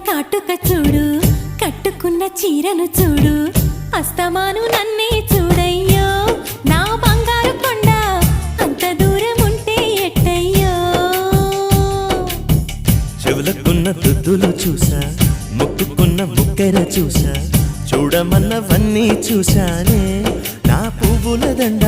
కాటుక చూడు కట్టుకున్న చీరను చూడు అస్తమాను నన్నే చూడయ్యో నా బంగారు కొండ అంత దూరం ఉంటే ఎట్టయ్యో చెవులకున్న దుద్దులు చూసా ముక్కుకున్న ముక్కెర చూసా చూడమన్నవన్నీ చూశానే నా పువ్వుల దండ